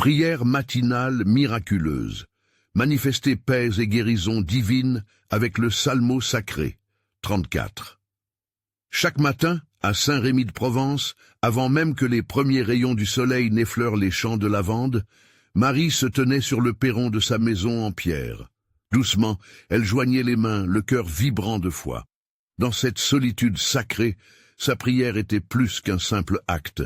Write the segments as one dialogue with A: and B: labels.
A: Prière matinale miraculeuse. Manifester paix et guérison divine avec le Psalmo sacré. 34. Chaque matin, à Saint-Rémy de Provence, avant même que les premiers rayons du soleil n'effleurent les champs de lavande, Marie se tenait sur le perron de sa maison en pierre. Doucement, elle joignait les mains, le cœur vibrant de foi. Dans cette solitude sacrée, sa prière était plus qu'un simple acte.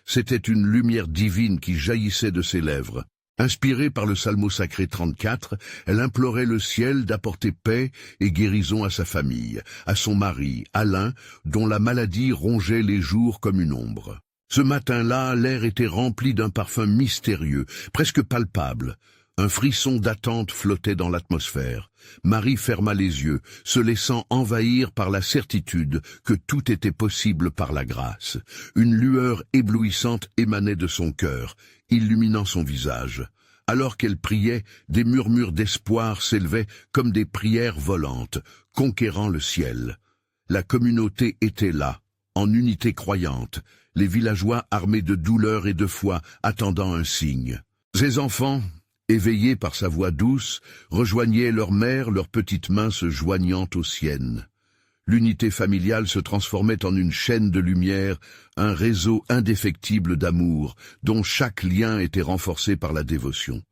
A: C'était une lumière divine qui jaillissait de ses lèvres. Inspirée par le Psalmo sacré 34, elle implorait le ciel d'apporter paix et guérison à sa famille, à son mari, Alain, dont la maladie rongeait les jours comme une ombre. Ce matin-là, l'air était rempli d'un parfum mystérieux, presque palpable. Un frisson d'attente flottait dans l'atmosphère. Marie ferma les yeux, se laissant envahir par la certitude que tout était possible par la grâce. Une lueur éblouissante émanait de son cœur, illuminant son visage. Alors qu'elle priait, des murmures d'espoir s'élevaient comme des prières volantes, conquérant le ciel. La communauté était là, en unité croyante, les villageois armés de douleur et de foi, attendant un signe. Ces enfants, éveillés par sa voix douce, rejoignaient leur mère, leurs petites mains se joignant aux siennes. L'unité familiale se transformait en une chaîne de lumière, un réseau indéfectible d'amour, dont chaque lien était renforcé par la dévotion.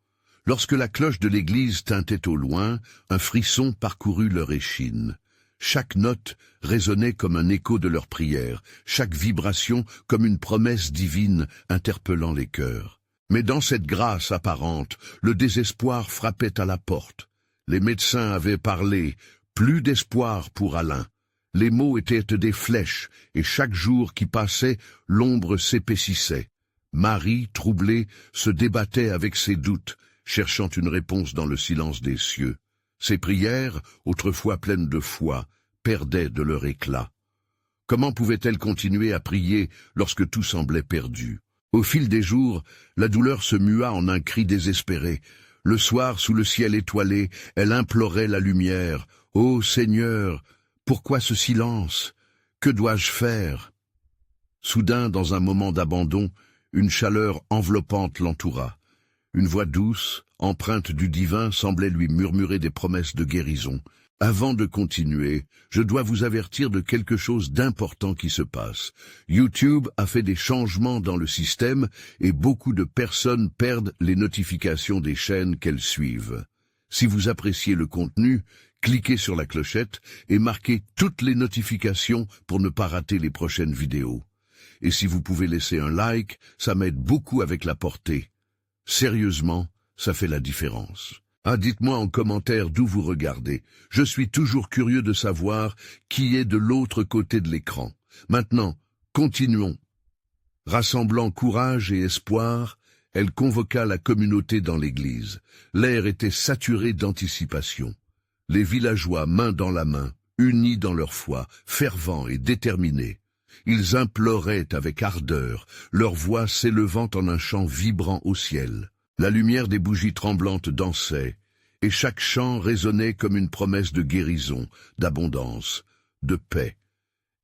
A: Lorsque la cloche de l'église tintait au loin, un frisson parcourut leur échine. Chaque note résonnait comme un écho de leur prière, chaque vibration comme une promesse divine interpellant les cœurs. Mais dans cette grâce apparente, le désespoir frappait à la porte. Les médecins avaient parlé, plus d'espoir pour Alain. Les mots étaient des flèches, et chaque jour qui passait, l'ombre s'épaississait. Marie, troublée, se débattait avec ses doutes, cherchant une réponse dans le silence des cieux. Ses prières, autrefois pleines de foi, perdaient de leur éclat. Comment pouvait-elle continuer à prier lorsque tout semblait perdu? Au fil des jours, la douleur se mua en un cri désespéré. Le soir, sous le ciel étoilé, elle implorait la lumière. « Ô Seigneur, pourquoi ce silence? Que dois-je faire ?» Soudain, dans un moment d'abandon, une chaleur enveloppante l'entoura. Une voix douce, empreinte du divin, semblait lui murmurer des promesses de guérison. Avant de continuer, je dois vous avertir de quelque chose d'important qui se passe. YouTube a fait des changements dans le système et beaucoup de personnes perdent les notifications des chaînes qu'elles suivent. Si vous appréciez le contenu, cliquez sur la clochette et marquez toutes les notifications pour ne pas rater les prochaines vidéos. Et si vous pouvez laisser un like, ça m'aide beaucoup avec la portée. Sérieusement, ça fait la différence. Dites-moi en commentaire d'où vous regardez. Je suis toujours curieux de savoir qui est de l'autre côté de l'écran. Maintenant, continuons. Rassemblant courage et espoir, elle convoqua la communauté dans l'église. L'air était saturé d'anticipation. Les villageois, main dans la main, unis dans leur foi, fervents et déterminés. Ils imploraient avec ardeur, leur voix s'élevant en un chant vibrant au ciel. La lumière des bougies tremblantes dansait, et chaque chant résonnait comme une promesse de guérison, d'abondance, de paix.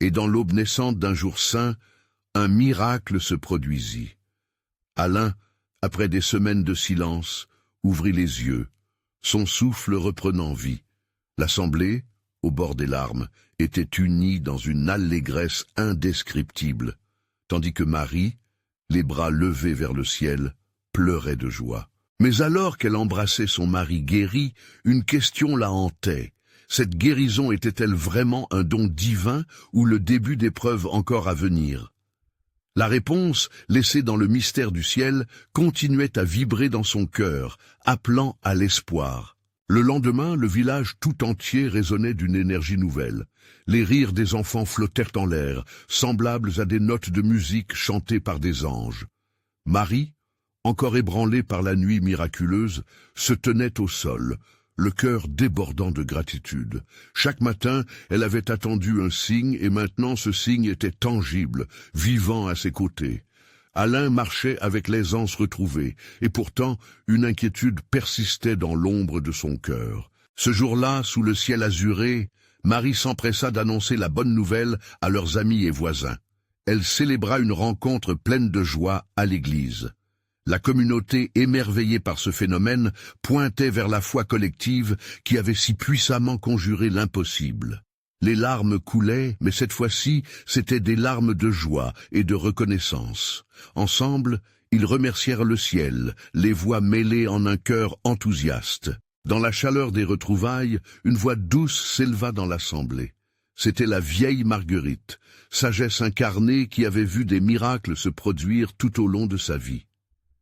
A: Et dans l'aube naissante d'un jour saint, un miracle se produisit. Alain, après des semaines de silence, ouvrit les yeux, son souffle reprenant vie. L'assemblée, au bord des larmes, était unie dans une allégresse indescriptible, tandis que Marie, les bras levés vers le ciel, pleurait de joie. Mais alors qu'elle embrassait son mari guéri, une question la hantait. Cette guérison était-elle vraiment un don divin ou le début d'épreuves encore à venir? La réponse, laissée dans le mystère du ciel, continuait à vibrer dans son cœur, appelant à l'espoir. Le lendemain, le village tout entier résonnait d'une énergie nouvelle. Les rires des enfants flottèrent en l'air, semblables à des notes de musique chantées par des anges. Marie, encore ébranlée par la nuit miraculeuse, se tenait au sol, le cœur débordant de gratitude. Chaque matin, elle avait attendu un signe et maintenant ce signe était tangible, vivant à ses côtés. Alain marchait avec l'aisance retrouvée, et pourtant une inquiétude persistait dans l'ombre de son cœur. Ce jour-là, sous le ciel azuré, Marie s'empressa d'annoncer la bonne nouvelle à leurs amis et voisins. Elle célébra une rencontre pleine de joie à l'église. La communauté, émerveillée par ce phénomène, pointait vers la foi collective qui avait si puissamment conjuré l'impossible. Les larmes coulaient, mais cette fois-ci, c'étaient des larmes de joie et de reconnaissance. Ensemble, ils remercièrent le ciel, les voix mêlées en un chœur enthousiaste. Dans la chaleur des retrouvailles, une voix douce s'éleva dans l'assemblée. C'était la vieille Marguerite, sagesse incarnée qui avait vu des miracles se produire tout au long de sa vie.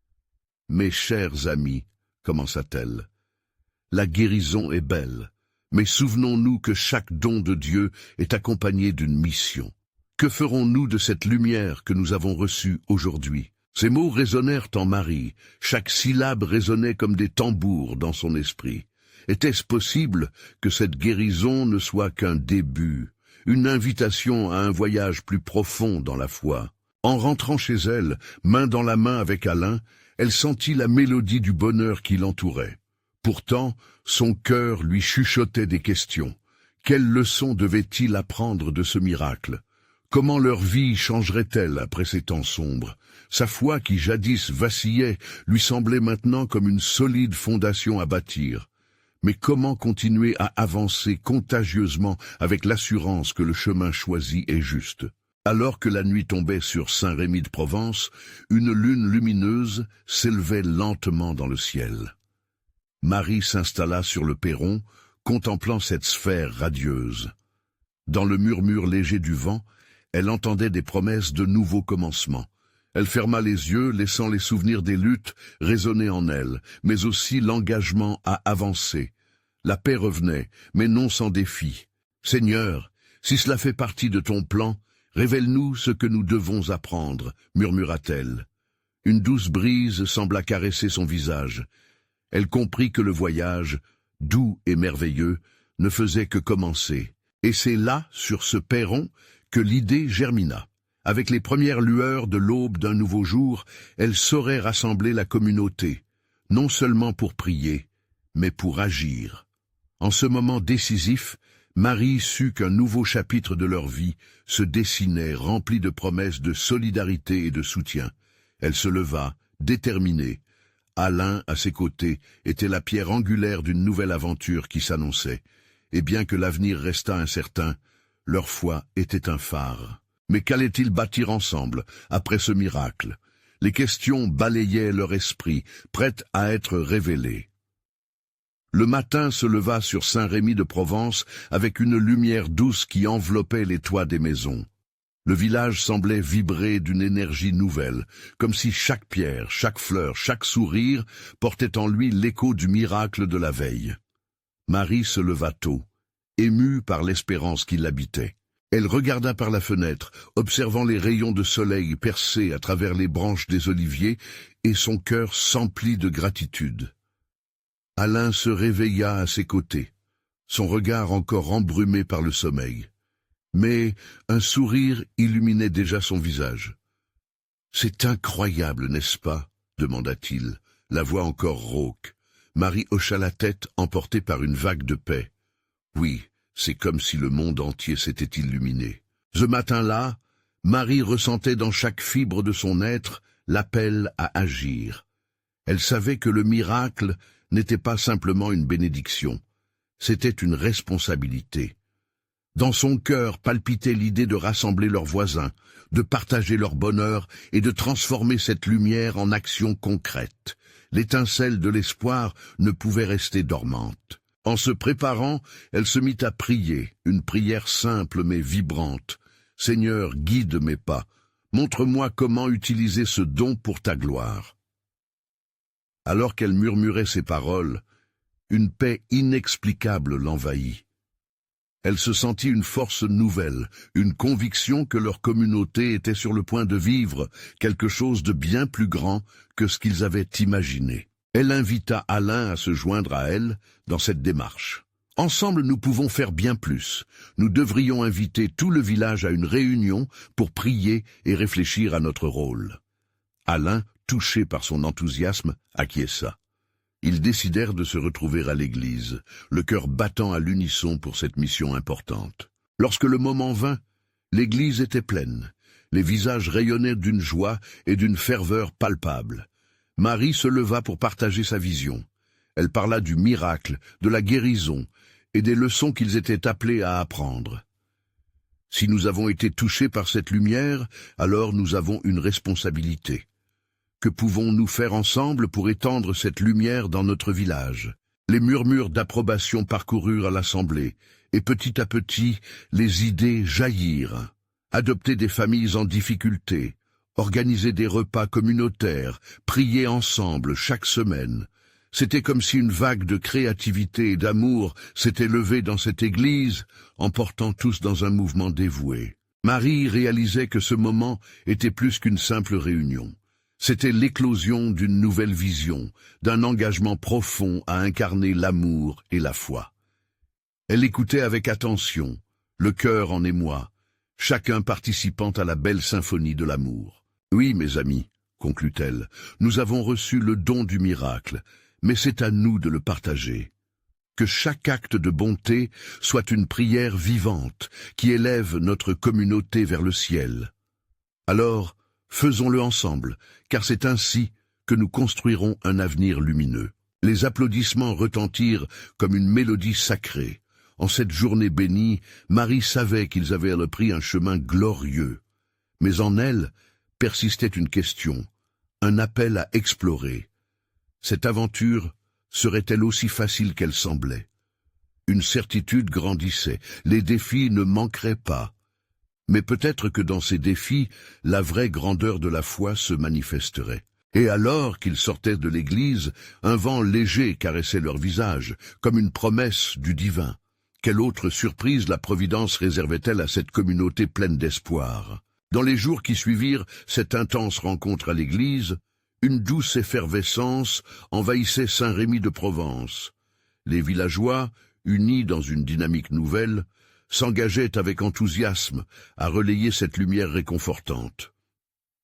A: « Mes chers amis, commença-t-elle, la guérison est belle, mais souvenons-nous que chaque don de Dieu est accompagné d'une mission. Que ferons-nous de cette lumière que nous avons reçue aujourd'hui ?» Ces mots résonnèrent en Marie, chaque syllabe résonnait comme des tambours dans son esprit. Était-ce possible que cette guérison ne soit qu'un début, une invitation à un voyage plus profond dans la foi? En rentrant chez elle, main dans la main avec Alain, elle sentit la mélodie du bonheur qui l'entourait. Pourtant, son cœur lui chuchotait des questions. Quelle leçon devait-il apprendre de ce miracle? Comment leur vie changerait-elle après ces temps sombres? Sa foi qui jadis vacillait lui semblait maintenant comme une solide fondation à bâtir. Mais comment continuer à avancer contagieusement avec l'assurance que le chemin choisi est juste? Alors que la nuit tombait sur Saint-Rémy de Provence, une lune lumineuse s'élevait lentement dans le ciel. Marie s'installa sur le perron, contemplant cette sphère radieuse. Dans le murmure léger du vent, elle entendait des promesses de nouveaux commencements. Elle ferma les yeux, laissant les souvenirs des luttes résonner en elle, mais aussi l'engagement à avancer. La paix revenait, mais non sans défi. « Seigneur, si cela fait partie de ton plan, révèle-nous ce que nous devons apprendre, » murmura-t-elle. Une douce brise sembla caresser son visage. Elle comprit que le voyage, doux et merveilleux, ne faisait que commencer. Et c'est là, sur ce perron, que l'idée germina. Avec les premières lueurs de l'aube d'un nouveau jour, elle saurait rassembler la communauté, non seulement pour prier, mais pour agir. En ce moment décisif, Marie sut qu'un nouveau chapitre de leur vie se dessinait, rempli de promesses de solidarité et de soutien. Elle se leva, déterminée. Alain, à ses côtés, était la pierre angulaire d'une nouvelle aventure qui s'annonçait. Et bien que l'avenir restât incertain, leur foi était un phare. Mais qu'allaient-ils bâtir ensemble, après ce miracle? Les questions balayaient leur esprit, prêtes à être révélées. Le matin se leva sur Saint-Rémy de Provence avec une lumière douce qui enveloppait les toits des maisons. Le village semblait vibrer d'une énergie nouvelle, comme si chaque pierre, chaque fleur, chaque sourire portait en lui l'écho du miracle de la veille. Marie se leva tôt, émue par l'espérance qui l'habitait. Elle regarda par la fenêtre, observant les rayons de soleil percer à travers les branches des oliviers, et son cœur s'emplit de gratitude. Alain se réveilla à ses côtés, son regard encore embrumé par le sommeil. Mais un sourire illuminait déjà son visage. « C'est incroyable, n'est-ce pas ?» demanda-t-il, la voix encore rauque. Marie hocha la tête, emportée par une vague de paix. « Oui, c'est comme si le monde entier s'était illuminé. » Ce matin-là, Marie ressentait dans chaque fibre de son être l'appel à agir. Elle savait que le miracle n'était pas simplement une bénédiction, c'était une responsabilité. Dans son cœur palpitait l'idée de rassembler leurs voisins, de partager leur bonheur et de transformer cette lumière en action concrète. L'étincelle de l'espoir ne pouvait rester dormante. En se préparant, elle se mit à prier, une prière simple mais vibrante. « Seigneur, guide mes pas, montre-moi comment utiliser ce don pour ta gloire. » Alors qu'elle murmurait ces paroles, une paix inexplicable l'envahit. Elle se sentit une force nouvelle, une conviction que leur communauté était sur le point de vivre quelque chose de bien plus grand que ce qu'ils avaient imaginé. Elle invita Alain à se joindre à elle dans cette démarche. « Ensemble, nous pouvons faire bien plus. Nous devrions inviter tout le village à une réunion pour prier et réfléchir à notre rôle. » Alain, touché par son enthousiasme, acquiesça. Ils décidèrent de se retrouver à l'église, le cœur battant à l'unisson pour cette mission importante. Lorsque le moment vint, l'église était pleine. Les visages rayonnaient d'une joie et d'une ferveur palpables. Marie se leva pour partager sa vision. Elle parla du miracle, de la guérison et des leçons qu'ils étaient appelés à apprendre. Si nous avons été touchés par cette lumière, alors nous avons une responsabilité. Que pouvons-nous faire ensemble pour étendre cette lumière dans notre village? Les murmures d'approbation parcoururent à l'assemblée, et petit à petit, les idées jaillirent. Adopter des familles en difficulté, organiser des repas communautaires, prier ensemble chaque semaine. C'était comme si une vague de créativité et d'amour s'était levée dans cette église, emportant tous dans un mouvement dévoué. Marie réalisait que ce moment était plus qu'une simple réunion. C'était l'éclosion d'une nouvelle vision, d'un engagement profond à incarner l'amour et la foi. Elle écoutait avec attention, le cœur en émoi, chacun participant à la belle symphonie de l'amour. « Oui, mes amis, conclut-elle, nous avons reçu le don du miracle, mais c'est à nous de le partager. Que chaque acte de bonté soit une prière vivante qui élève notre communauté vers le ciel. Alors, faisons-le ensemble, car c'est ainsi que nous construirons un avenir lumineux. » Les applaudissements retentirent comme une mélodie sacrée. En cette journée bénie, Marie savait qu'ils avaient pris un chemin glorieux. Mais en elle persistait une question, un appel à explorer. Cette aventure serait-elle aussi facile qu'elle semblait? Une certitude grandissait, les défis ne manqueraient pas. Mais peut-être que dans ces défis, la vraie grandeur de la foi se manifesterait. Et alors qu'ils sortaient de l'église, un vent léger caressait leur visage, comme une promesse du divin. Quelle autre surprise la Providence réservait-elle à cette communauté pleine d'espoir? Dans les jours qui suivirent cette intense rencontre à l'église, une douce effervescence envahissait Saint-Rémy de Provence. Les villageois, unis dans une dynamique nouvelle, s'engageaient avec enthousiasme à relayer cette lumière réconfortante.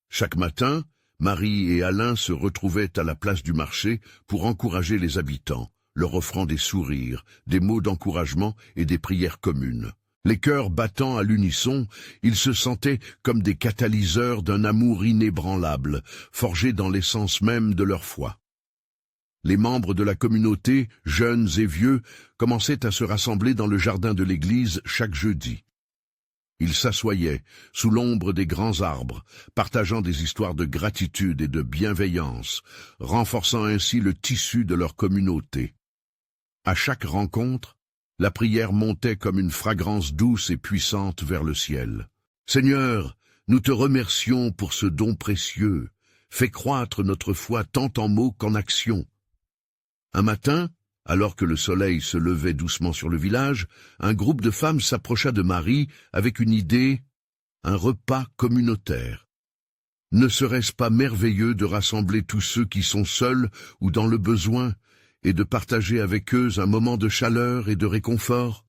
A: Chaque matin, Marie et Alain se retrouvaient à la place du marché pour encourager les habitants, leur offrant des sourires, des mots d'encouragement et des prières communes. Les cœurs battant à l'unisson, ils se sentaient comme des catalyseurs d'un amour inébranlable, forgé dans l'essence même de leur foi. Les membres de la communauté, jeunes et vieux, commençaient à se rassembler dans le jardin de l'église chaque jeudi. Ils s'assoyaient, sous l'ombre des grands arbres, partageant des histoires de gratitude et de bienveillance, renforçant ainsi le tissu de leur communauté. À chaque rencontre, la prière montait comme une fragrance douce et puissante vers le ciel. « Seigneur, nous te remercions pour ce don précieux. Fais croître notre foi tant en mots qu'en action. » Un matin, alors que le soleil se levait doucement sur le village, un groupe de femmes s'approcha de Marie avec une idée, un repas communautaire. Ne serait-ce pas merveilleux de rassembler tous ceux qui sont seuls ou dans le besoin et de partager avec eux un moment de chaleur et de réconfort?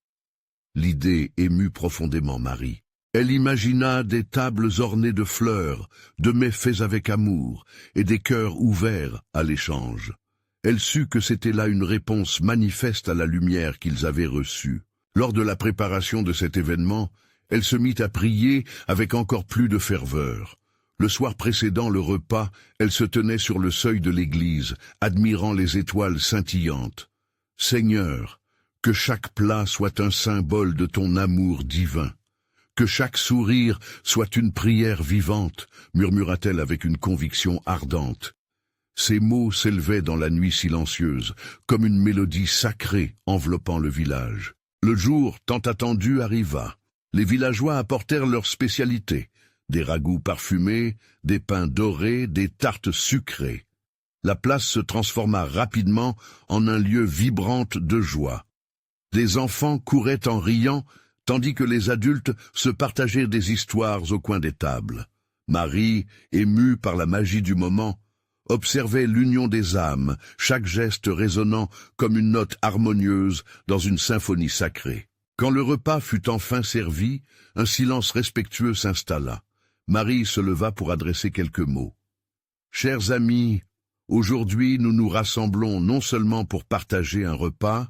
A: L'idée émut profondément Marie. Elle imagina des tables ornées de fleurs, de mets faits avec amour et des cœurs ouverts à l'échange. Elle sut que c'était là une réponse manifeste à la lumière qu'ils avaient reçue. Lors de la préparation de cet événement, elle se mit à prier avec encore plus de ferveur. Le soir précédant le repas, elle se tenait sur le seuil de l'église, admirant les étoiles scintillantes. « Seigneur, que chaque plat soit un symbole de ton amour divin. Que chaque sourire soit une prière vivante, » murmura-t-elle avec une conviction ardente. Ces mots s'élevaient dans la nuit silencieuse, comme une mélodie sacrée enveloppant le village. Le jour tant attendu arriva. Les villageois apportèrent leurs spécialités. Des ragoûts parfumés, des pains dorés, des tartes sucrées. La place se transforma rapidement en un lieu vibrant de joie. Des enfants couraient en riant, tandis que les adultes se partageaient des histoires au coin des tables. Marie, émue par la magie du moment, observait l'union des âmes, chaque geste résonnant comme une note harmonieuse dans une symphonie sacrée. Quand le repas fut enfin servi, un silence respectueux s'installa. Marie se leva pour adresser quelques mots. « Chers amis, aujourd'hui nous nous rassemblons non seulement pour partager un repas,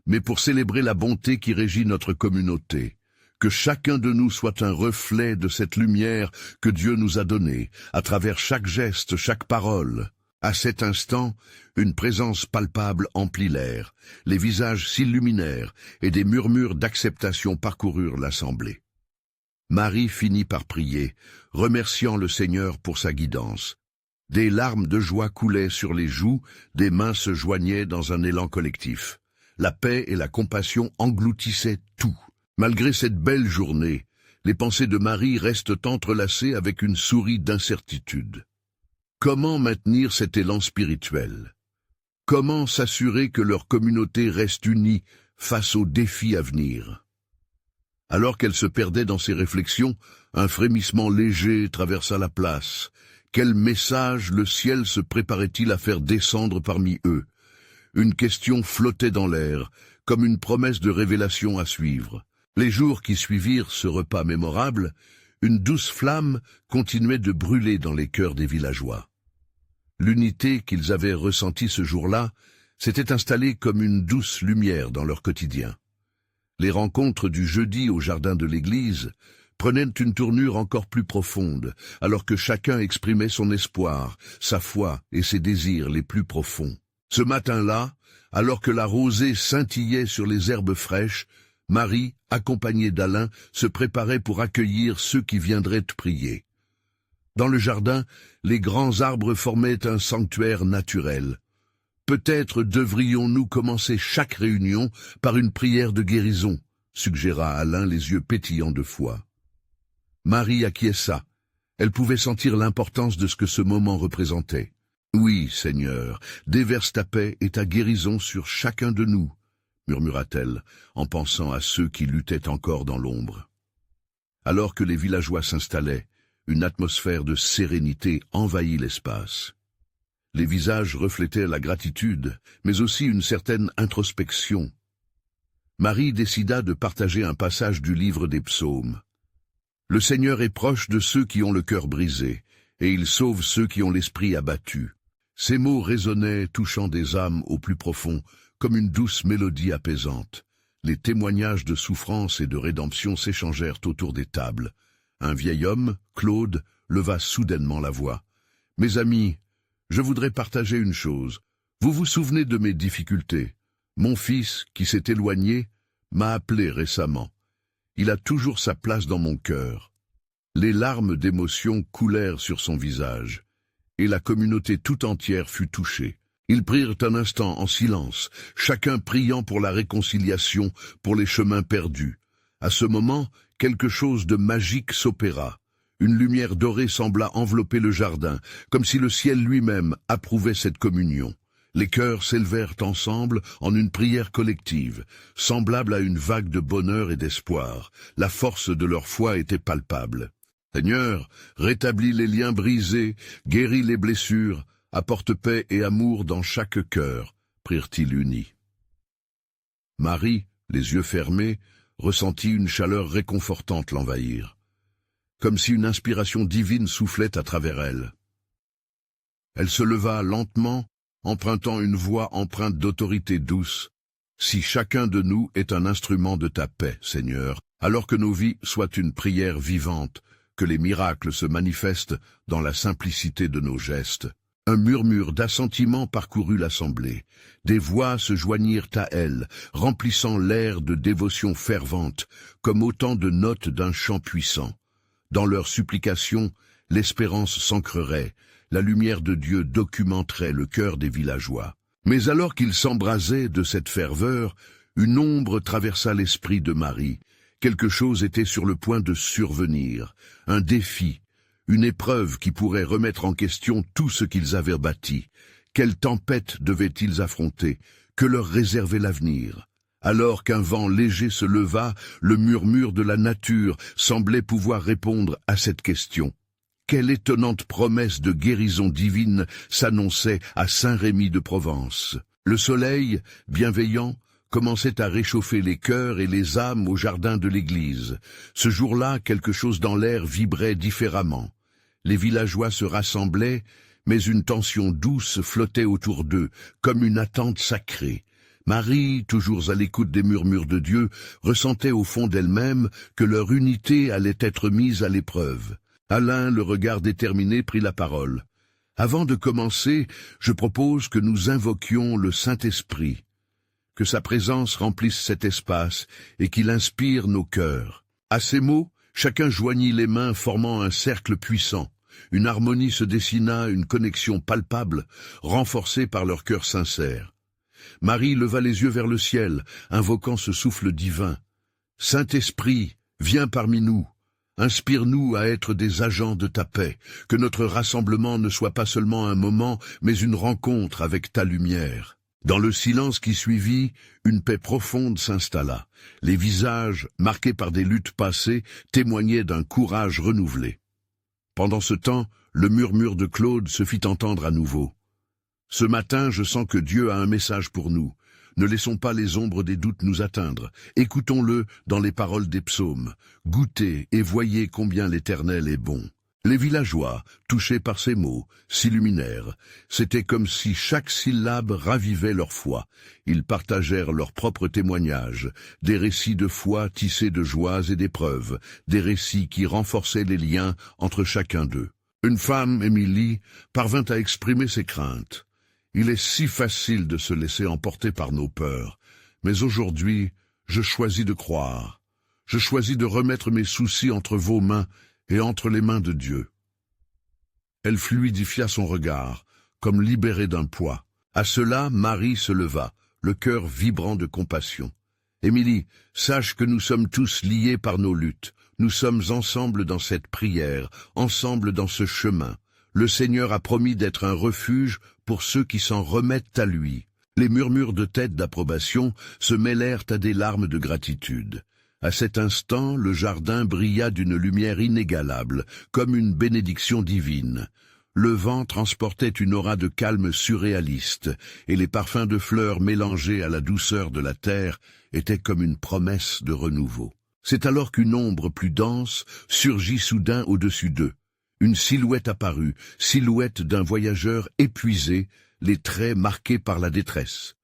A: mais pour célébrer la bonté qui régit notre communauté. Que chacun de nous soit un reflet de cette lumière que Dieu nous a donnée, à travers chaque geste, chaque parole. À cet instant, une présence palpable emplit l'air, les visages s'illuminèrent et des murmures d'acceptation parcoururent l'assemblée. Marie finit par prier, remerciant le Seigneur pour sa guidance. Des larmes de joie coulaient sur les joues, des mains se joignaient dans un élan collectif. La paix et la compassion engloutissaient tout. Malgré cette belle journée, les pensées de Marie restent entrelacées avec une souris d'incertitude. Comment maintenir cet élan spirituel? Comment s'assurer que leur communauté reste unie face aux défis à venir? Alors qu'elle se perdait dans ses réflexions, un frémissement léger traversa la place. Quel message le ciel se préparait-il à faire descendre parmi eux? Une question flottait dans l'air, comme une promesse de révélation à suivre. Les jours qui suivirent ce repas mémorable, une douce flamme continuait de brûler dans les cœurs des villageois. L'unité qu'ils avaient ressentie ce jour-là s'était installée comme une douce lumière dans leur quotidien. Les rencontres du jeudi au jardin de l'église prenaient une tournure encore plus profonde, alors que chacun exprimait son espoir, sa foi et ses désirs les plus profonds. Ce matin-là, alors que la rosée scintillait sur les herbes fraîches, Marie, accompagnée d'Alain, se préparait pour accueillir ceux qui viendraient prier. Dans le jardin, les grands arbres formaient un sanctuaire naturel. Peut-être devrions-nous commencer chaque réunion par une prière de guérison, suggéra Alain les yeux pétillants de foi. Marie acquiesça. Elle pouvait sentir l'importance de ce que ce moment représentait. Oui, Seigneur, déverse ta paix et ta guérison sur chacun de nous, murmura-t-elle, en pensant à ceux qui luttaient encore dans l'ombre. Alors que les villageois s'installaient, une atmosphère de sérénité envahit l'espace. Les visages reflétaient la gratitude, mais aussi une certaine introspection. Marie décida de partager un passage du livre des psaumes. Le Seigneur est proche de ceux qui ont le cœur brisé, et il sauve ceux qui ont l'esprit abattu. Ces mots résonnaient, touchant des âmes au plus profond, comme une douce mélodie apaisante. Les témoignages de souffrance et de rédemption s'échangèrent autour des tables. Un vieil homme, Claude, leva soudainement la voix. « Mes amis, je voudrais partager une chose. Vous vous souvenez de mes difficultés. Mon fils, qui s'est éloigné, m'a appelé récemment. Il a toujours sa place dans mon cœur. » Les larmes d'émotion coulèrent sur son visage, et la communauté tout entière fut touchée. Ils prirent un instant en silence, chacun priant pour la réconciliation, pour les chemins perdus. À ce moment, quelque chose de magique s'opéra. Une lumière dorée sembla envelopper le jardin, comme si le ciel lui-même approuvait cette communion. Les cœurs s'élevèrent ensemble en une prière collective, semblable à une vague de bonheur et d'espoir. La force de leur foi était palpable. « Seigneur, rétablis les liens brisés, guéris les blessures, apporte paix et amour dans chaque cœur, » prirent-ils unis. Marie, les yeux fermés, ressentit une chaleur réconfortante l'envahir, comme si une inspiration divine soufflait à travers elle. Elle se leva lentement, empruntant une voix empreinte d'autorité douce. « Si chacun de nous est un instrument de ta paix, Seigneur, alors que nos vies soient une prière vivante, que les miracles se manifestent dans la simplicité de nos gestes. » Un murmure d'assentiment parcourut l'assemblée. Des voix se joignirent à elle, remplissant l'air de dévotion fervente, comme autant de notes d'un chant puissant. Dans leurs supplications, l'espérance s'ancrerait, la lumière de Dieu documenterait le cœur des villageois. Mais alors qu'ils s'embrasaient de cette ferveur, une ombre traversa l'esprit de Marie. Quelque chose était sur le point de survenir, un défi, une épreuve qui pourrait remettre en question tout ce qu'ils avaient bâti. Quelle tempête devaient-ils affronter? Que leur réservait l'avenir? Alors qu'un vent léger se leva, le murmure de la nature semblait pouvoir répondre à cette question. Quelle étonnante promesse de guérison divine s'annonçait à Saint-Rémy de Provence. Le soleil, bienveillant, commençait à réchauffer les cœurs et les âmes au jardin de l'église. Ce jour-là, quelque chose dans l'air vibrait différemment. Les villageois se rassemblaient, mais une tension douce flottait autour d'eux, comme une attente sacrée. Marie, toujours à l'écoute des murmures de Dieu, ressentait au fond d'elle-même que leur unité allait être mise à l'épreuve. Alain, le regard déterminé, prit la parole. Avant de commencer, je propose que nous invoquions le Saint-Esprit, que sa présence remplisse cet espace et qu'il inspire nos cœurs. À ces mots, chacun joignit les mains formant un cercle puissant. Une harmonie se dessina, une connexion palpable, renforcée par leur cœur sincère. Marie leva les yeux vers le ciel, invoquant ce souffle divin. « Saint-Esprit, viens parmi nous. Inspire-nous à être des agents de ta paix, que notre rassemblement ne soit pas seulement un moment, mais une rencontre avec ta lumière. » Dans le silence qui suivit, une paix profonde s'installa. Les visages, marqués par des luttes passées, témoignaient d'un courage renouvelé. Pendant ce temps, le murmure de Claude se fit entendre à nouveau. « Ce matin, je sens que Dieu a un message pour nous. Ne laissons pas les ombres des doutes nous atteindre. Écoutons-le dans les paroles des psaumes. Goûtez et voyez combien l'Éternel est bon. » Les villageois, touchés par ces mots, s'illuminèrent. C'était comme si chaque syllabe ravivait leur foi. Ils partagèrent leurs propres témoignages, des récits de foi tissés de joies et d'épreuves, des récits qui renforçaient les liens entre chacun d'eux. Une femme, Émilie, parvint à exprimer ses craintes. « Il est si facile de se laisser emporter par nos peurs, mais aujourd'hui, je choisis de croire. Je choisis de remettre mes soucis entre vos mains et entre les mains de Dieu. » Elle fluidifia son regard, comme libérée d'un poids. À cela, Marie se leva, le cœur vibrant de compassion. « Émilie, sache que nous sommes tous liés par nos luttes. Nous sommes ensemble dans cette prière, ensemble dans ce chemin. Le Seigneur a promis d'être un refuge pour ceux qui s'en remettent à lui. » Les murmures de tête d'approbation se mêlèrent à des larmes de gratitude. À cet instant, le jardin brilla d'une lumière inégalable, comme une bénédiction divine. Le vent transportait une aura de calme surréaliste, et les parfums de fleurs mélangés à la douceur de la terre étaient comme une promesse de renouveau. C'est alors qu'une ombre plus dense surgit soudain au-dessus d'eux. Une silhouette apparut, silhouette d'un voyageur épuisé, les traits marqués par la détresse.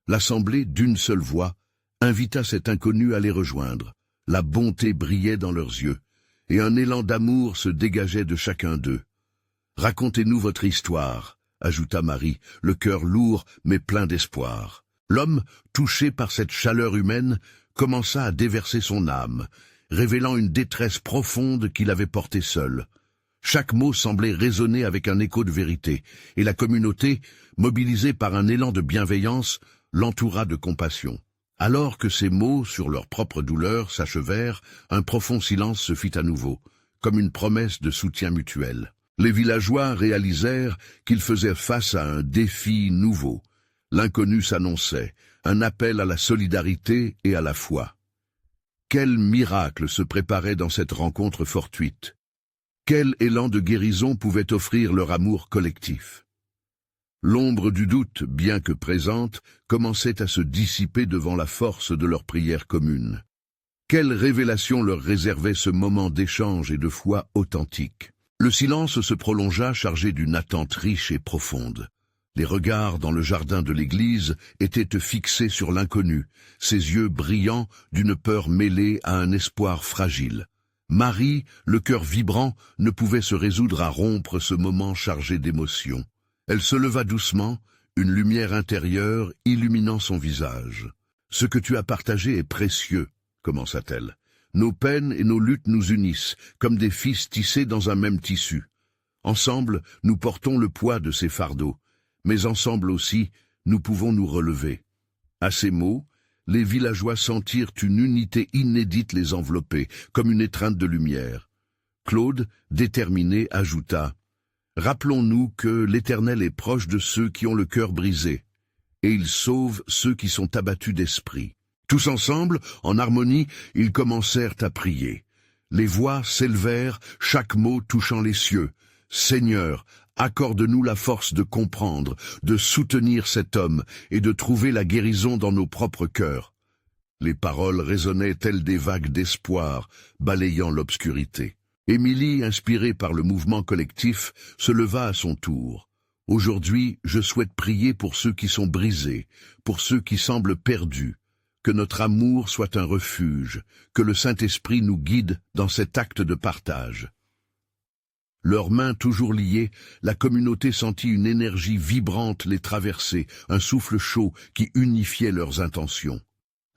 A: L'assemblée, d'une seule voix, invita cet inconnu à les rejoindre. La bonté brillait dans leurs yeux, et un élan d'amour se dégageait de chacun d'eux. « Racontez-nous votre histoire », ajouta Marie, le cœur lourd mais plein d'espoir. L'homme, touché par cette chaleur humaine, commença à déverser son âme, révélant une détresse profonde qu'il avait portée seul. Chaque mot semblait résonner avec un écho de vérité, et la communauté, mobilisée par un élan de bienveillance, l'entoura de compassion. Alors que ces mots, sur leur propre douleur, s'achevèrent, un profond silence se fit à nouveau, comme une promesse de soutien mutuel. Les villageois réalisèrent qu'ils faisaient face à un défi nouveau. L'inconnu s'annonçait, un appel à la solidarité et à la foi. Quel miracle se préparait dans cette rencontre fortuite? Quel élan de guérison pouvait offrir leur amour collectif? L'ombre du doute, bien que présente, commençait à se dissiper devant la force de leur prière commune. Quelle révélation leur réservait ce moment d'échange et de foi authentique? Le silence se prolongea, chargé d'une attente riche et profonde. Les regards dans le jardin de l'église étaient fixés sur l'inconnu, ses yeux brillants d'une peur mêlée à un espoir fragile. Marie, le cœur vibrant, ne pouvait se résoudre à rompre ce moment chargé d'émotions. Elle se leva doucement, une lumière intérieure illuminant son visage. « Ce que tu as partagé est précieux, » commença-t-elle. « Nos peines et nos luttes nous unissent, comme des fils tissés dans un même tissu. Ensemble, nous portons le poids de ces fardeaux, mais ensemble aussi, nous pouvons nous relever. » À ces mots, les villageois sentirent une unité inédite les envelopper, comme une étreinte de lumière. Claude, déterminé, ajouta « Rappelons-nous que l'Éternel est proche de ceux qui ont le cœur brisé, et il sauve ceux qui sont abattus d'esprit. » Tous ensemble, en harmonie, ils commencèrent à prier. Les voix s'élevèrent, chaque mot touchant les cieux. « Seigneur, accorde-nous la force de comprendre, de soutenir cet homme et de trouver la guérison dans nos propres cœurs. » Les paroles résonnaient telles des vagues d'espoir, balayant l'obscurité. Émilie, inspirée par le mouvement collectif, se leva à son tour. « Aujourd'hui, je souhaite prier pour ceux qui sont brisés, pour ceux qui semblent perdus. Que notre amour soit un refuge, que le Saint-Esprit nous guide dans cet acte de partage. » Leurs mains toujours liées, la communauté sentit une énergie vibrante les traverser, un souffle chaud qui unifiait leurs intentions.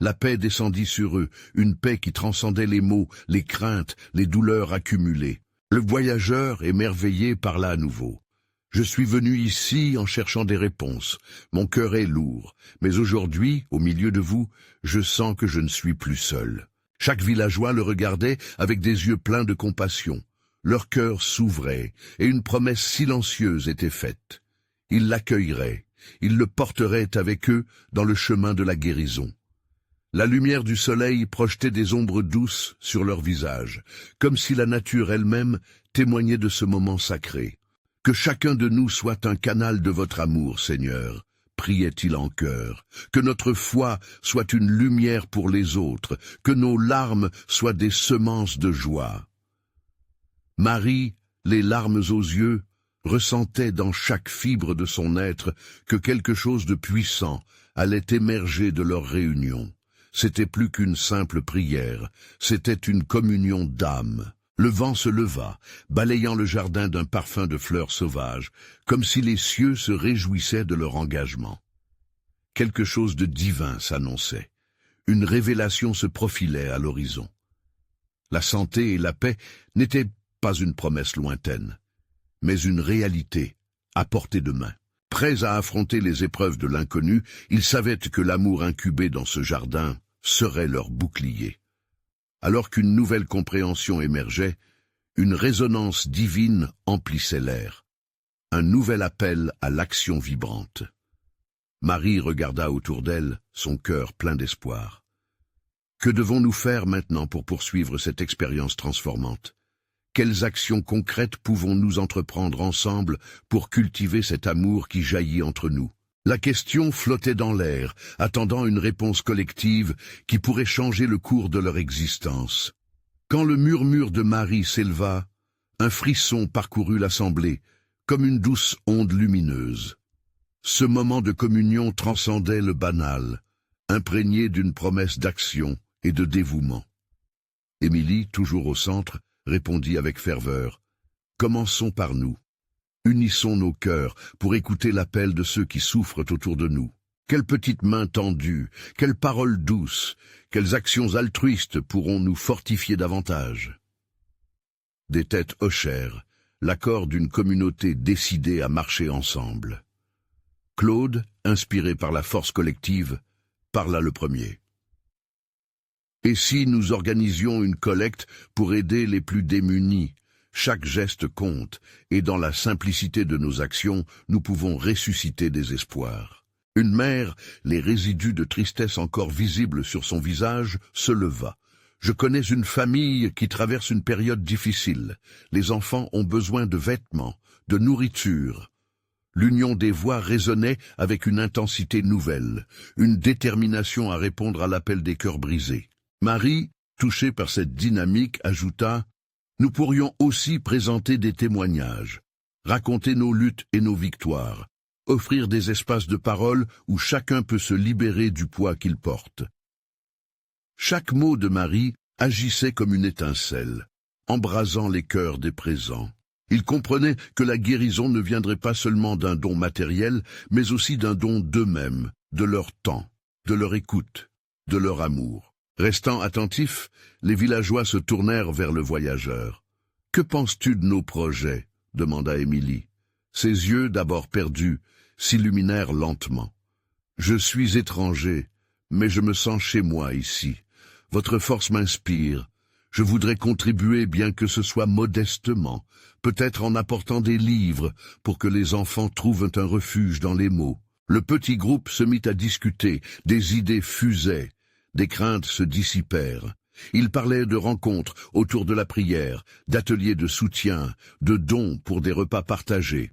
A: La paix descendit sur eux, une paix qui transcendait les maux, les craintes, les douleurs accumulées. Le voyageur, émerveillé, parla à nouveau. « Je suis venu ici en cherchant des réponses. Mon cœur est lourd, mais aujourd'hui, au milieu de vous, je sens que je ne suis plus seul. » Chaque villageois le regardait avec des yeux pleins de compassion. Leur cœur s'ouvrait, et une promesse silencieuse était faite. Ils l'accueilleraient, ils le porteraient avec eux dans le chemin de la guérison. La lumière du soleil projetait des ombres douces sur leurs visages, comme si la nature elle-même témoignait de ce moment sacré. « Que chacun de nous soit un canal de votre amour, Seigneur », priait-il en chœur. « Que notre foi soit une lumière pour les autres, que nos larmes soient des semences de joie. » Marie, les larmes aux yeux, ressentait dans chaque fibre de son être que quelque chose de puissant allait émerger de leur réunion. C'était plus qu'une simple prière, c'était une communion d'âme. Le vent se leva, balayant le jardin d'un parfum de fleurs sauvages, comme si les cieux se réjouissaient de leur engagement. Quelque chose de divin s'annonçait. Une révélation se profilait à l'horizon. La santé et la paix n'étaient pas une promesse lointaine, mais une réalité à portée de main. Prêts à affronter les épreuves de l'inconnu, ils savaient que l'amour incubé dans ce jardin serait leur bouclier. Alors qu'une nouvelle compréhension émergeait, une résonance divine emplissait l'air. Un nouvel appel à l'action vibrante. Marie regarda autour d'elle, son cœur plein d'espoir. Que devons-nous faire maintenant pour poursuivre cette expérience transformante? Quelles actions concrètes pouvons-nous entreprendre ensemble pour cultiver cet amour qui jaillit entre nous? La question flottait dans l'air, attendant une réponse collective qui pourrait changer le cours de leur existence. Quand le murmure de Marie s'éleva, un frisson parcourut l'assemblée, comme une douce onde lumineuse. Ce moment de communion transcendait le banal, imprégné d'une promesse d'action et de dévouement. Émilie, toujours au centre, répondit avec ferveur. « Commençons par nous. Unissons nos cœurs pour écouter l'appel de ceux qui souffrent autour de nous. Quelles petites mains tendues, quelles paroles douces, quelles actions altruistes pourront nous fortifier davantage ?» Des têtes hochèrent, l'accord d'une communauté décidée à marcher ensemble. Claude, inspiré par la force collective, parla le premier. « Et si nous organisions une collecte pour aider les plus démunis? Chaque geste compte, et dans la simplicité de nos actions, nous pouvons ressusciter des espoirs. » Une mère, les résidus de tristesse encore visibles sur son visage, se leva. « Je connais une famille qui traverse une période difficile. Les enfants ont besoin de vêtements, de nourriture. » L'union des voix résonnait avec une intensité nouvelle, une détermination à répondre à l'appel des cœurs brisés. Marie, touchée par cette dynamique, ajouta « Nous pourrions aussi présenter des témoignages, raconter nos luttes et nos victoires, offrir des espaces de parole où chacun peut se libérer du poids qu'il porte. » Chaque mot de Marie agissait comme une étincelle, embrasant les cœurs des présents. Ils comprenaient que la guérison ne viendrait pas seulement d'un don matériel, mais aussi d'un don d'eux-mêmes, de leur temps, de leur écoute, de leur amour. Restant attentifs, les villageois se tournèrent vers le voyageur. « Que penses-tu de nos projets ?» demanda Émilie. Ses yeux, d'abord perdus, s'illuminèrent lentement. « Je suis étranger, mais je me sens chez moi ici. Votre force m'inspire. Je voudrais contribuer bien que ce soit modestement, peut-être en apportant des livres pour que les enfants trouvent un refuge dans les mots. » Le petit groupe se mit à discuter, des idées fusaient. Des craintes se dissipèrent. Ils parlaient de rencontres autour de la prière, d'ateliers de soutien, de dons pour des repas partagés.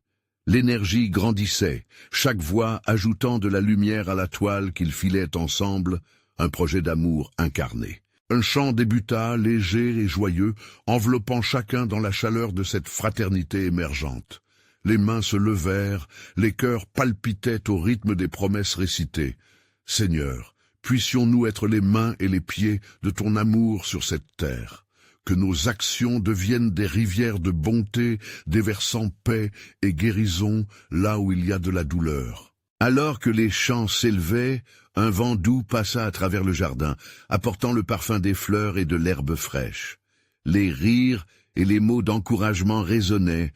A: L'énergie grandissait, chaque voix ajoutant de la lumière à la toile qu'ils filaient ensemble, un projet d'amour incarné. Un chant débuta, léger et joyeux, enveloppant chacun dans la chaleur de cette fraternité émergente. Les mains se levèrent, les cœurs palpitaient au rythme des promesses récitées. « Seigneur, puissions-nous être les mains et les pieds de ton amour sur cette terre. que nos actions deviennent des rivières de bonté, déversant paix et guérison là où il y a de la douleur. Alors que les chants s'élevaient, un vent doux passa à travers le jardin, apportant le parfum des fleurs et de l'herbe fraîche. Les rires et les mots d'encouragement résonnaient,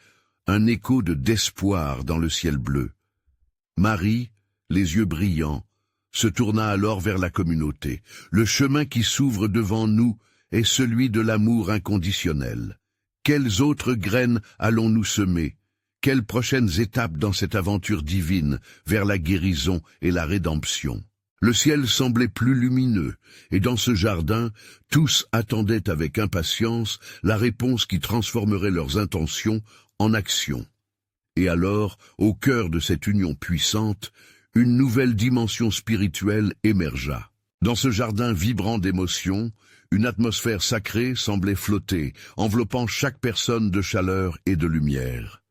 A: un écho d'espoir dans le ciel bleu. Marie, les yeux brillants, se tourna alors vers la communauté. Le chemin qui s'ouvre devant nous est celui de l'amour inconditionnel. Quelles autres graines allons-nous semer? Quelles prochaines étapes dans cette aventure divine vers la guérison et la rédemption? Le ciel semblait plus lumineux, et dans ce jardin, tous attendaient avec impatience la réponse qui transformerait leurs intentions en action. Et alors, au cœur de cette union puissante, une nouvelle dimension spirituelle émergea. Dans ce jardin vibrant d'émotions, une atmosphère sacrée semblait flotter, enveloppant chaque personne de chaleur et de lumière.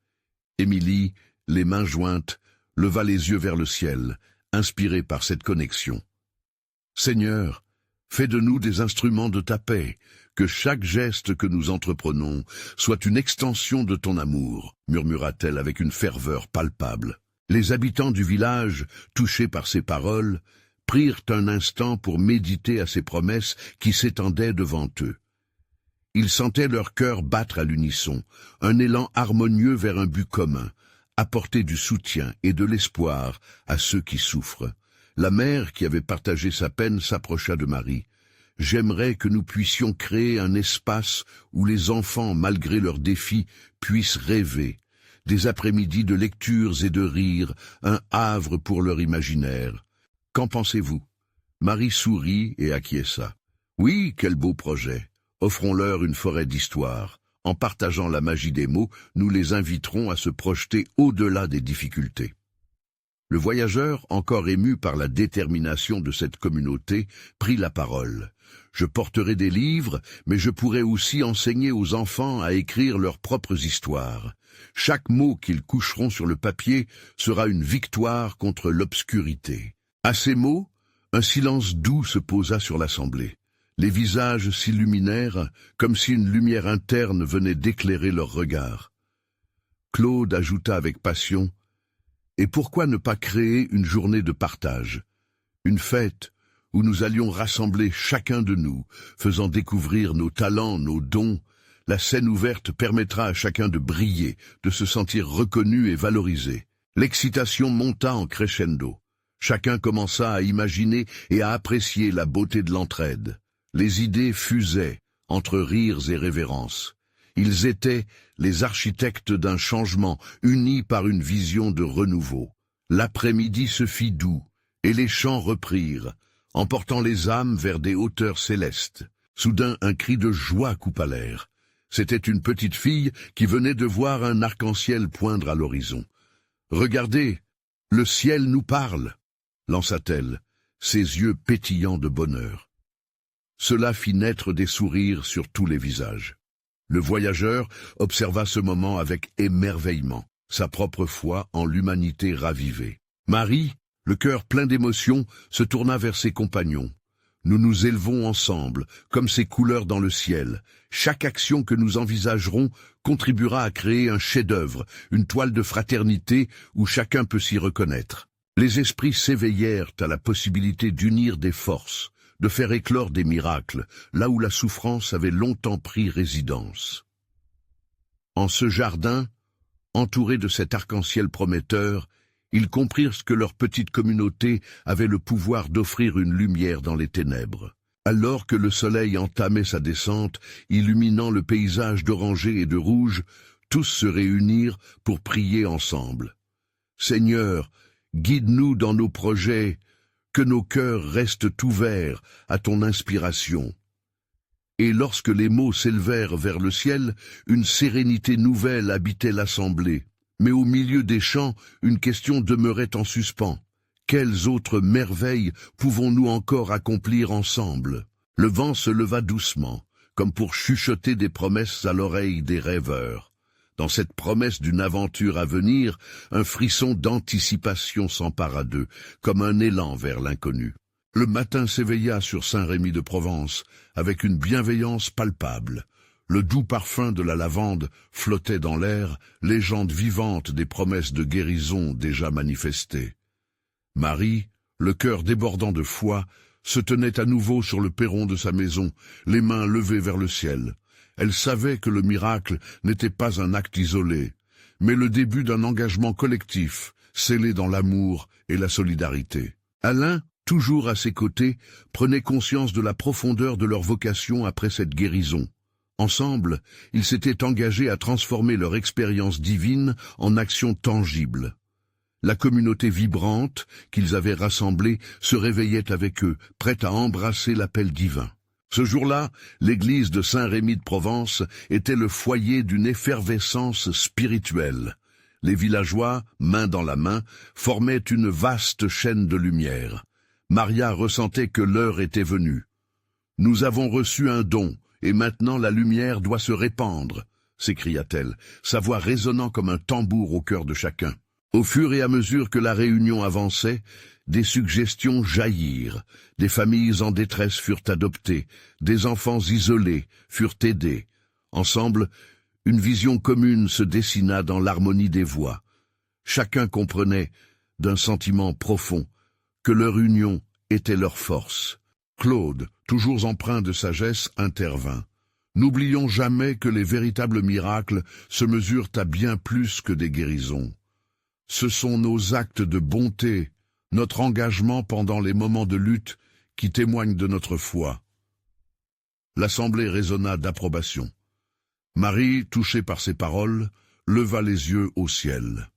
A: Émilie, les mains jointes, leva les yeux vers le ciel, inspirée par cette connexion. « Seigneur, fais de nous des instruments de ta paix, que chaque geste que nous entreprenons soit une extension de ton amour, » murmura-t-elle avec une ferveur palpable. Les habitants du village, touchés par ces paroles, prirent un instant pour méditer à ces promesses qui s'étendaient devant eux. Ils sentaient leur cœur battre à l'unisson, un élan harmonieux vers un but commun, apporter du soutien et de l'espoir à ceux qui souffrent. La mère qui avait partagé sa peine s'approcha de Marie. « J'aimerais que nous puissions créer un espace où les enfants, malgré leurs défis, puissent rêver. Des après-midi de lectures et de rires, un havre pour leur imaginaire. Qu'en pensez-vous » Marie sourit et acquiesça. « Oui, quel beau projet. Offrons-leur une forêt d'histoire. En partageant la magie des mots, nous les inviterons à se projeter au-delà des difficultés. » Le voyageur, encore ému par la détermination de cette communauté, prit la parole. « Je porterai des livres, mais je pourrai aussi enseigner aux enfants à écrire leurs propres histoires. Chaque mot qu'ils coucheront sur le papier sera une victoire contre l'obscurité. » À ces mots, un silence doux se posa sur l'assemblée. Les visages s'illuminèrent comme si une lumière interne venait d'éclairer leurs regards. Claude ajouta avec passion « Et pourquoi ne pas créer une journée de partage, une fête où nous allions rassembler chacun de nous, faisant découvrir nos talents, nos dons. La scène ouverte permettra à chacun de briller, de se sentir reconnu et valorisé. » L'excitation monta en crescendo. Chacun commença à imaginer et à apprécier la beauté de l'entraide. Les idées fusaient, entre rires et révérences. Ils étaient les architectes d'un changement, unis par une vision de renouveau. L'après-midi se fit doux, et les chants reprirent, emportant les âmes vers des hauteurs célestes. Soudain, un cri de joie coupa l'air. C'était une petite fille qui venait de voir un arc-en-ciel poindre à l'horizon. « Regardez, le ciel nous parle !» lança-t-elle, ses yeux pétillants de bonheur. Cela fit naître des sourires sur tous les visages. Le voyageur observa ce moment avec émerveillement, sa propre foi en l'humanité ravivée. Marie, le cœur plein d'émotion, se tourna vers ses compagnons. Nous nous élevons ensemble, comme ces couleurs dans le ciel. Chaque action que nous envisagerons contribuera à créer un chef-d'œuvre, une toile de fraternité où chacun peut s'y reconnaître. Les esprits s'éveillèrent à la possibilité d'unir des forces, de faire éclore des miracles, là où la souffrance avait longtemps pris résidence. En ce jardin, entouré de cet arc-en-ciel prometteur, ils comprirent que leur petite communauté avait le pouvoir d'offrir une lumière dans les ténèbres. Alors que le soleil entamait sa descente, illuminant le paysage d'orangé et de rouge, tous se réunirent pour prier ensemble. « Seigneur, guide-nous dans nos projets, que nos cœurs restent ouverts à ton inspiration. » Et lorsque les mots s'élevèrent vers le ciel, une sérénité nouvelle habitait l'assemblée. Mais au milieu des chants, une question demeurait en suspens. Quelles autres merveilles pouvons-nous encore accomplir ensemble? Le vent se leva doucement, comme pour chuchoter des promesses à l'oreille des rêveurs. Dans cette promesse d'une aventure à venir, un frisson d'anticipation s'empara d'eux, comme un élan vers l'inconnu. Le matin s'éveilla sur Saint-Rémy de Provence, avec une bienveillance palpable. Le doux parfum de la lavande flottait dans l'air, légende vivante des promesses de guérison déjà manifestées. Marie, le cœur débordant de foi, se tenait à nouveau sur le perron de sa maison, les mains levées vers le ciel. Elle savait que le miracle n'était pas un acte isolé, mais le début d'un engagement collectif, scellé dans l'amour et la solidarité. Alain, toujours à ses côtés, prenait conscience de la profondeur de leur vocation après cette guérison. Ensemble, ils s'étaient engagés à transformer leur expérience divine en action tangible. La communauté vibrante qu'ils avaient rassemblée se réveillait avec eux, prête à embrasser l'appel divin. Ce jour-là, l'église de Saint-Rémy de Provence était le foyer d'une effervescence spirituelle. Les villageois, main dans la main, formaient une vaste chaîne de lumière. Maria ressentait que l'heure était venue. « Nous avons reçu un don, et maintenant la lumière doit se répandre », s'écria-t-elle, sa voix résonnant comme un tambour au cœur de chacun. Au fur et à mesure que la réunion avançait, des suggestions jaillirent, des familles en détresse furent adoptées, des enfants isolés furent aidés. Ensemble, une vision commune se dessina dans l'harmonie des voix. Chacun comprenait, d'un sentiment profond, que leur union était leur force. Claude, toujours empreint de sagesse, intervint. N'oublions jamais que les véritables miracles se mesurent à bien plus que des guérisons. Ce sont nos actes de bonté, notre engagement pendant les moments de lutte qui témoignent de notre foi. L'assemblée résonna d'approbation. Marie, touchée par ces paroles, leva les yeux au ciel.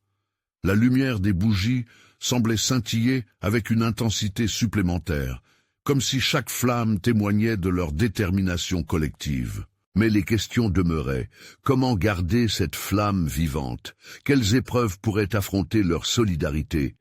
A: La lumière des bougies semblait scintiller avec une intensité supplémentaire, comme si chaque flamme témoignait de leur détermination collective. Mais les questions demeuraient. Comment garder cette flamme vivante? Quelles épreuves pourraient affronter leur solidarité?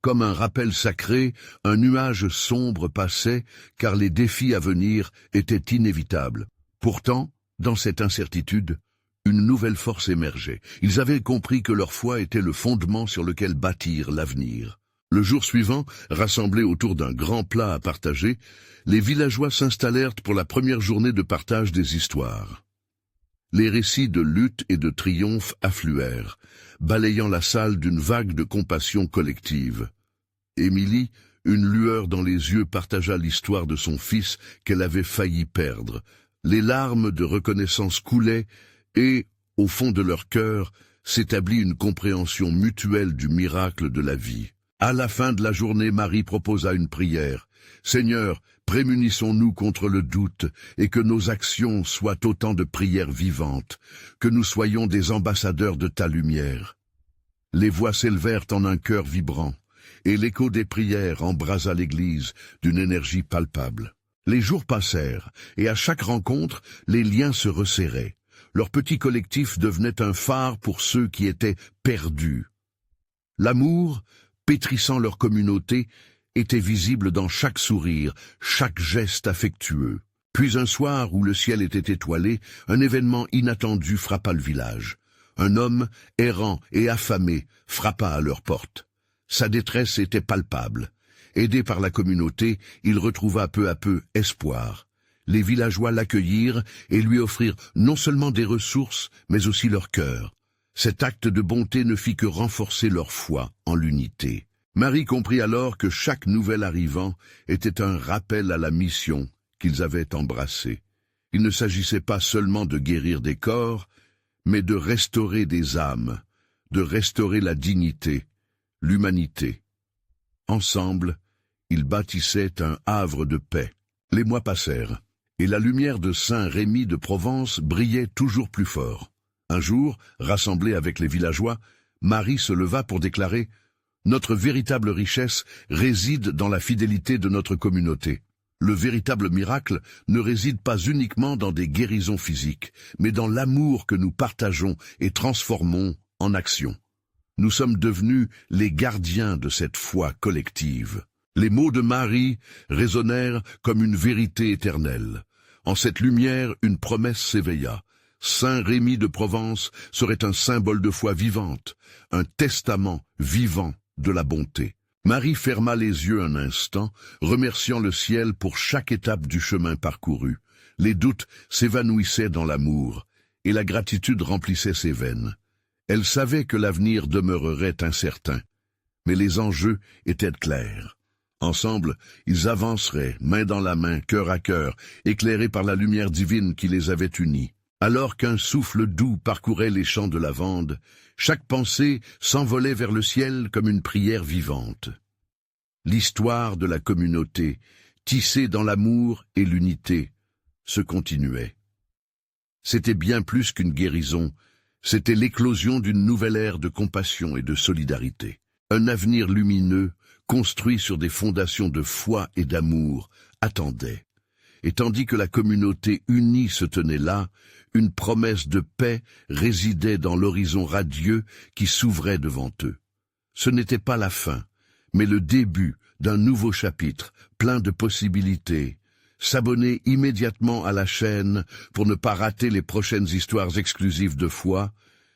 A: Comme un rappel sacré, un nuage sombre passait, car les défis à venir étaient inévitables. Pourtant, dans cette incertitude, une nouvelle force émergeait. Ils avaient compris que leur foi était le fondement sur lequel bâtir l'avenir. Le jour suivant, rassemblés autour d'un grand plat à partager, les villageois s'installèrent pour la première journée de partage des histoires. Les récits de lutte et de triomphe affluèrent, balayant la salle d'une vague de compassion collective. Émilie, une lueur dans les yeux, partagea l'histoire de son fils qu'elle avait failli perdre. Les larmes de reconnaissance coulaient et, au fond de leur cœur, s'établit une compréhension mutuelle du miracle de la vie. À la fin de la journée, Marie proposa une prière. « Seigneur, prémunissons-nous contre le doute, et que nos actions soient autant de prières vivantes, que nous soyons des ambassadeurs de ta lumière. » Les voix s'élevèrent en un chœur vibrant, et l'écho des prières embrasa l'église d'une énergie palpable. Les jours passèrent, et à chaque rencontre, les liens se resserraient. Leur petit collectif devenait un phare pour ceux qui étaient perdus. L'amour, pétrissant leur communauté, était visible dans chaque sourire, chaque geste affectueux. Puis un soir où le ciel était étoilé, un événement inattendu frappa le village. Un homme, errant et affamé, frappa à leur porte. Sa détresse était palpable. Aidé par la communauté, il retrouva peu à peu espoir. Les villageois l'accueillirent et lui offrirent non seulement des ressources, mais aussi leur cœur. Cet acte de bonté ne fit que renforcer leur foi en l'unité. Marie comprit alors que chaque nouvel arrivant était un rappel à la mission qu'ils avaient embrassée. Il ne s'agissait pas seulement de guérir des corps, mais de restaurer des âmes, de restaurer la dignité, l'humanité. Ensemble, ils bâtissaient un havre de paix. Les mois passèrent, et la lumière de Saint-Rémy de Provence brillait toujours plus fort. Un jour, rassemblée avec les villageois, Marie se leva pour déclarer « Notre véritable richesse réside dans la fidélité de notre communauté. Le véritable miracle ne réside pas uniquement dans des guérisons physiques, mais dans l'amour que nous partageons et transformons en action. Nous sommes devenus les gardiens de cette foi collective. » Les mots de Marie résonnèrent comme une vérité éternelle. En cette lumière, une promesse s'éveilla. Saint-Rémy de Provence serait un symbole de foi vivante, un testament vivant de la bonté. Marie ferma les yeux un instant, remerciant le ciel pour chaque étape du chemin parcouru. Les doutes s'évanouissaient dans l'amour, et la gratitude remplissait ses veines. Elle savait que l'avenir demeurerait incertain, mais les enjeux étaient clairs. Ensemble, ils avanceraient, main dans la main, cœur à cœur, éclairés par la lumière divine qui les avait unis. Alors qu'un souffle doux parcourait les champs de lavande, chaque pensée s'envolait vers le ciel comme une prière vivante. L'histoire de la communauté, tissée dans l'amour et l'unité, se continuait. C'était bien plus qu'une guérison, c'était l'éclosion d'une nouvelle ère de compassion et de solidarité. Un avenir lumineux, construit sur des fondations de foi et d'amour, attendait. Et tandis que la communauté unie se tenait là, une promesse de paix résidait dans l'horizon radieux qui s'ouvrait devant eux. Ce n'était pas la fin, mais le début d'un nouveau chapitre, plein de possibilités. S'abonner immédiatement à la chaîne pour ne pas rater les prochaines histoires exclusives de foi.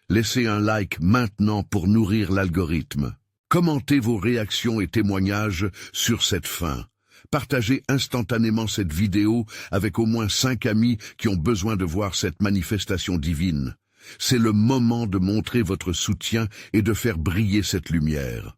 A: Laissez un like maintenant pour nourrir l'algorithme. Commentez vos réactions et témoignages sur cette fin. Partagez instantanément cette vidéo avec au moins 5 amis qui ont besoin de voir cette manifestation divine. C'est le moment de montrer votre soutien et de faire briller cette lumière.